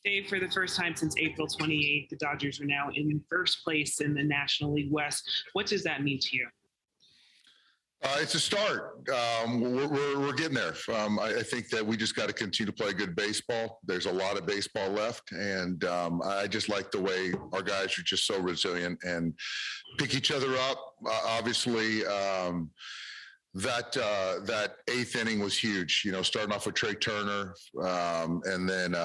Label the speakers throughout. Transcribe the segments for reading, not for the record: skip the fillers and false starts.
Speaker 1: Dave, for the first time since April 28th, the Dodgers are now in first place in the National League West. What does that mean to you?
Speaker 2: It's a start. We're getting there. I think that we just got to continue to play good baseball. There's a lot of baseball left, and I just like the way our guys are just so resilient and pick each other up. Obviously, that eighth inning was huge. You know, starting off with Trey Turner, and then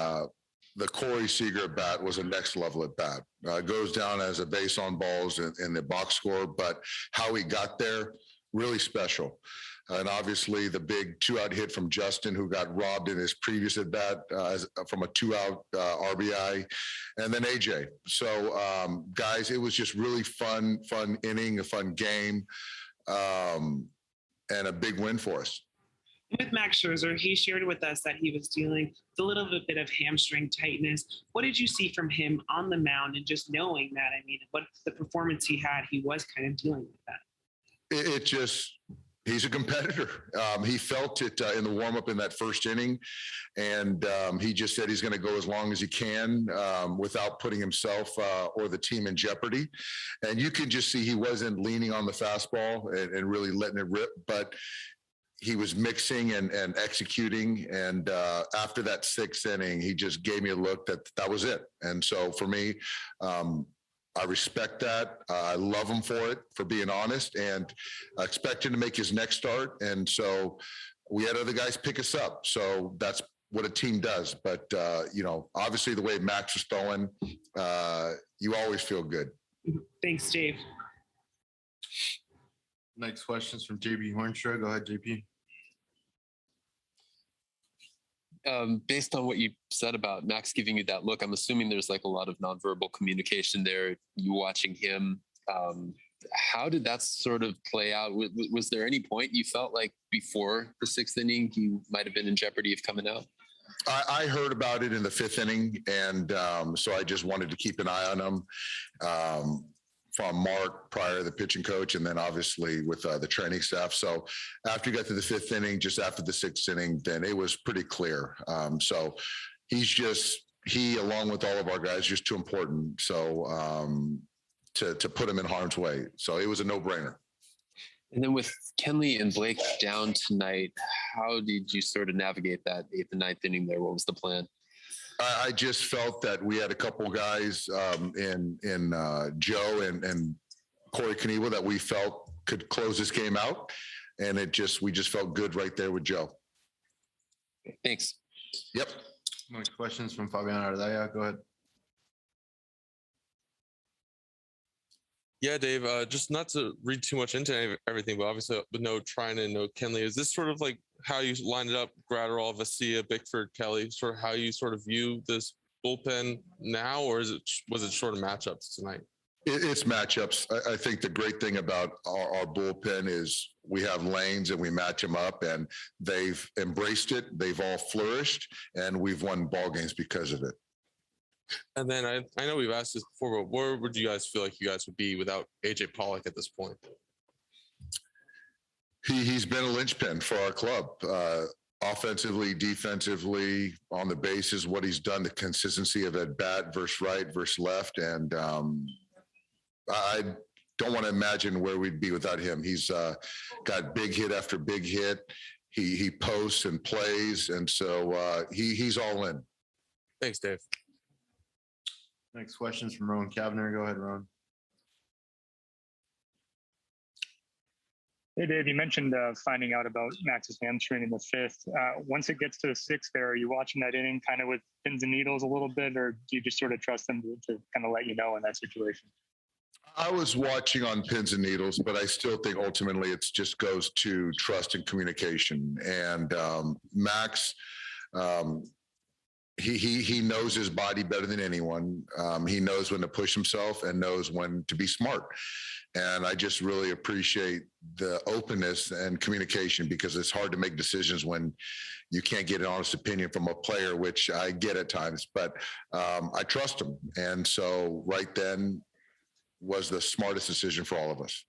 Speaker 2: the Corey Seager at bat was a next level at bat. Goes down as a base on balls in the box score, but how he got there, really special. And obviously the big 2-out hit from Justin, who got robbed in his previous at bat from a 2-out RBI, and then AJ. So guys, it was just really fun inning, a fun game, and a big win for us.
Speaker 1: With Max Scherzer, he shared with us that he was dealing with a little bit of hamstring tightness. What did you see from him on the mound, and just knowing that, I mean, what the performance he had, he was kind of dealing with that?
Speaker 2: He's a competitor. He felt it in the warm-up in that first inning, and he just said he's going to go as long as he can without putting himself or the team in jeopardy. And you can just see he wasn't leaning on the fastball and really letting it rip, but he was mixing and executing. And after that sixth inning, he just gave me a look that was it. And so for me, I respect that. I love him for it, for being honest, and I expect him to make his next start. And so we had other guys pick us up. So that's what a team does. But, obviously the way Max was throwing, you always feel good.
Speaker 1: Thanks, Dave.
Speaker 3: Next question is from JP Hornstra. Go ahead, JP.
Speaker 4: Based on what you said about Max giving you that look, I'm assuming there's like a lot of nonverbal communication there. You watching him, how did that sort of play out? Was there any point you felt like before the sixth inning you might have been in jeopardy of coming out?
Speaker 2: I heard about it in the fifth inning, and so I just wanted to keep an eye on him. From Mark prior, the pitching coach, and then obviously with the training staff. So after you got to the fifth inning, just after the sixth inning, then it was pretty clear. So he, along with all of our guys, just too important. So to put him in harm's way. So it was a no-brainer.
Speaker 4: And then with Kenley and Blake down tonight, how did you sort of navigate that eighth and ninth inning there? What was the plan?
Speaker 2: I just felt that we had a couple guys in Joe and Corey Knievel that we felt could close this game out, and we just felt good right there with Joe.
Speaker 4: Thanks.
Speaker 2: Yep.
Speaker 3: Next questions from Fabian Ardaya. Go ahead.
Speaker 5: Yeah, Dave, just not to read too much into everything, but obviously with no Trinan, no Kenley, is this sort of like how you lined it up, Gratterall, Vesia, Bickford, Kelly, sort of how you sort of view this bullpen now, or was it sort of matchups tonight?
Speaker 2: It's matchups. I think the great thing about our bullpen is we have lanes and we match them up, and they've embraced it. They've all flourished, and we've won ball games because of it.
Speaker 5: And then I know we've asked this before, but where would you guys feel like you guys would be without AJ Pollock at this point?
Speaker 2: He's been a linchpin for our club, offensively, defensively, on the bases, what he's done, the consistency of at bat versus right versus left. And I don't want to imagine where we'd be without him. He's got big hit after big hit. He posts and plays. And so he's all in.
Speaker 5: Thanks, Dave.
Speaker 3: Next question is from Rowan Kavner. Go ahead, Rowan.
Speaker 6: Hey, Dave, you mentioned finding out about Max's hamstring in the fifth. Once it gets to the sixth there, are you watching that inning kind of with pins and needles a little bit, or do you just sort of trust them to kind of let you know in that situation?
Speaker 2: I was watching on pins and needles, but I still think ultimately it just goes to trust and communication. And Max, he knows his body better than anyone. He knows when to push himself and knows when to be smart. And I just really appreciate the openness and communication, because it's hard to make decisions when you can't get an honest opinion from a player, which I get at times, but I trust him. And so right then was the smartest decision for all of us.